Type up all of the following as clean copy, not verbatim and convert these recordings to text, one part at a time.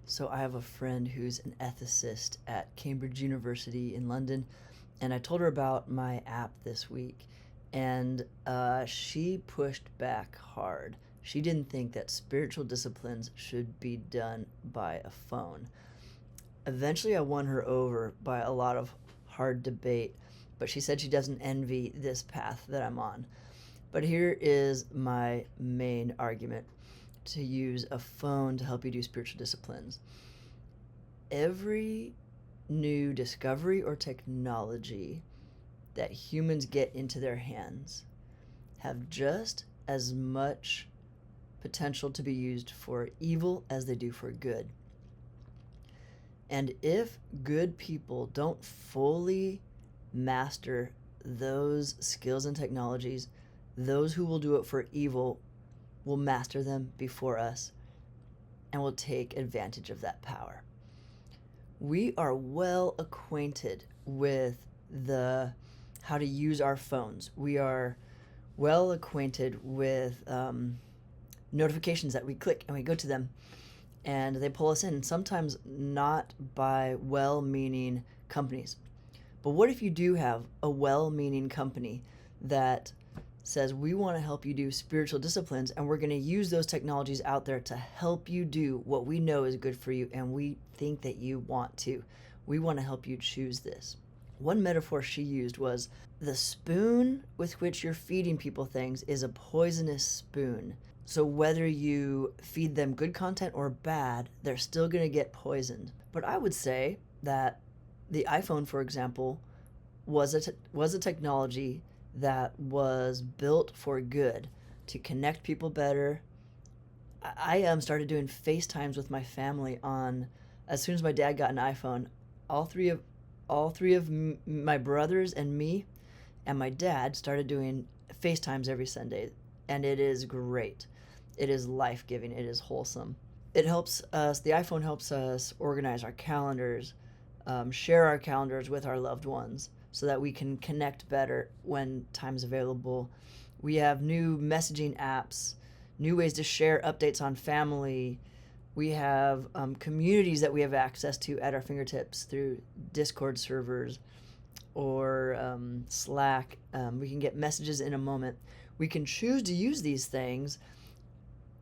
So I have a friend who's an ethicist at Cambridge University in London, and I told her about my app this week, and she pushed back hard. She didn't think that spiritual disciplines should be done by a phone. Eventually, I won her over by a lot of hard debate, but she said she doesn't envy this path that I'm on. But here is my main argument to use a phone to help you do spiritual disciplines. Every new discovery or technology that humans get into their hands have just as much potential to be used for evil as they do for good. And if good people don't fully master those skills and technologies, those who will do it for evil will master them before us and will take advantage of that power. We are well acquainted with the how to use our phones. We are well acquainted with notifications that we click and we go to them and they pull us in, sometimes not by well-meaning companies. But what if you do have a well-meaning company that says, we want to help you do spiritual disciplines, and we're going to use those technologies out there to help you do what we know is good for you, and we think that you want to. We want to help you choose this. One metaphor she used was, the spoon with which you're feeding people things is a poisonous spoon. So whether you feed them good content or bad, they're still going to get poisoned. But I would say that the iPhone, for example, was a technology that was built for good, to connect people better. I started doing FaceTimes with my family on, as soon as my dad got an iPhone. All three of my brothers and me and my dad started doing FaceTimes every Sunday, and it is great. It is life-giving. It is wholesome. It helps us. The iPhone helps us organize our calendars, share our calendars with our loved ones, so that we can connect better when time's available. We have new messaging apps, new ways to share updates on family. We have communities that we have access to at our fingertips through Discord servers or Slack. We can get messages in a moment. We can choose to use these things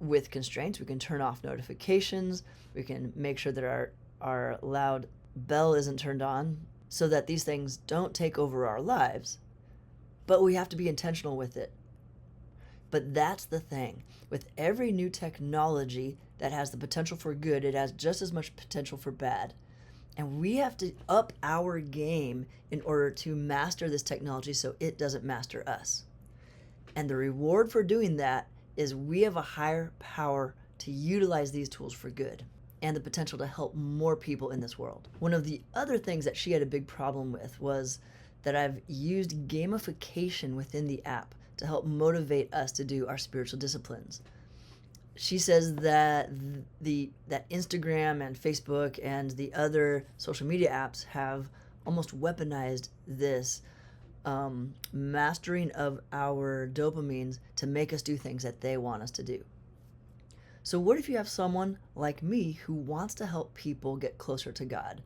with constraints. We can turn off notifications. We can make sure that our loud bell isn't turned on, so that these things don't take over our lives, but we have to be intentional with it. But that's the thing. With every new technology that has the potential for good, it has just as much potential for bad. And we have to up our game in order to master this technology so it doesn't master us. And the reward for doing that is we have a higher power to utilize these tools for good, and the potential to help more people in this world. One of the other things that she had a big problem with was that I've used gamification within the app to help motivate us to do our spiritual disciplines. She says that that Instagram and Facebook and the other social media apps have almost weaponized this mastering of our dopamines to make us do things that they want us to do. So what if you have someone like me who wants to help people get closer to God?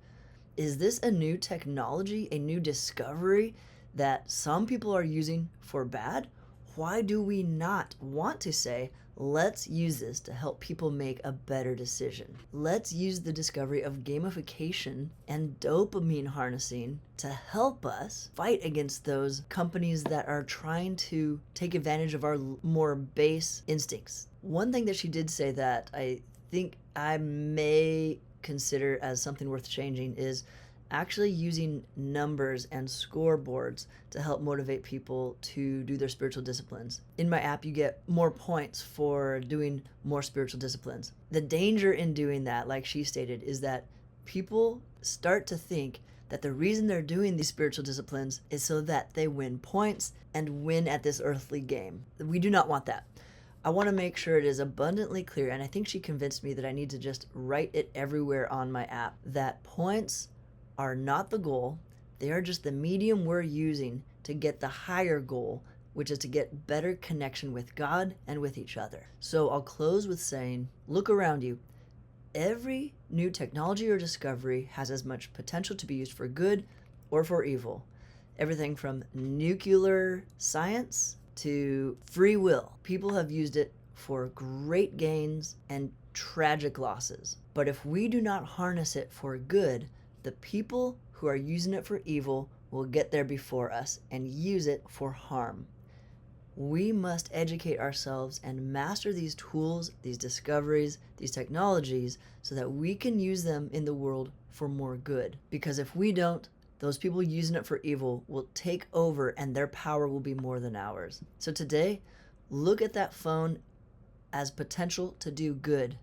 Is this a new technology, a new discovery that some people are using for bad? Why do we not want to say, let's use this to help people make a better decision? Let's use the discovery of gamification and dopamine harnessing to help us fight against those companies that are trying to take advantage of our more base instincts. One thing that she did say that I think I may consider as something worth changing is actually using numbers and scoreboards to help motivate people to do their spiritual disciplines. In my app, you get more points for doing more spiritual disciplines. The danger in doing that, like she stated, is that people start to think that the reason they're doing these spiritual disciplines is so that they win points and win at this earthly game. We do not want that. I want to make sure it is abundantly clear, and I think she convinced me that I need to just write it everywhere on my app, that points are not the goal. They are just the medium we're using to get the higher goal, which is to get better connection with God and with each other. So I'll close with saying, look around you. Every new technology or discovery has as much potential to be used for good or for evil. Everything from nuclear science to free will. People have used it for great gains and tragic losses. But if we do not harness it for good, the people who are using it for evil will get there before us and use it for harm. We must educate ourselves and master these tools, these discoveries, these technologies, so that we can use them in the world for more good. Because if we don't, those people using it for evil will take over and their power will be more than ours. So today, look at that phone as potential to do good.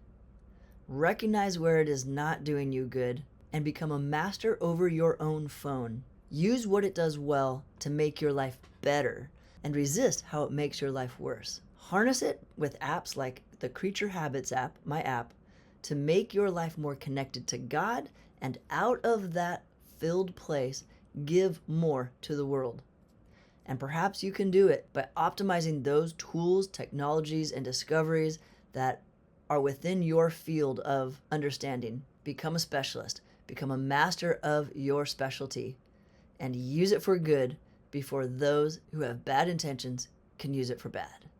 Recognize where it is not doing you good and become a master over your own phone. Use what it does well to make your life better and resist how it makes your life worse. Harness it with apps like the Creature Habits app, my app, to make your life more connected to God, and out of that filled place, give more to the world. And perhaps you can do it by optimizing those tools, technologies, and discoveries that are within your field of understanding. Become a specialist, become a master of your specialty, and use it for good before those who have bad intentions can use it for bad.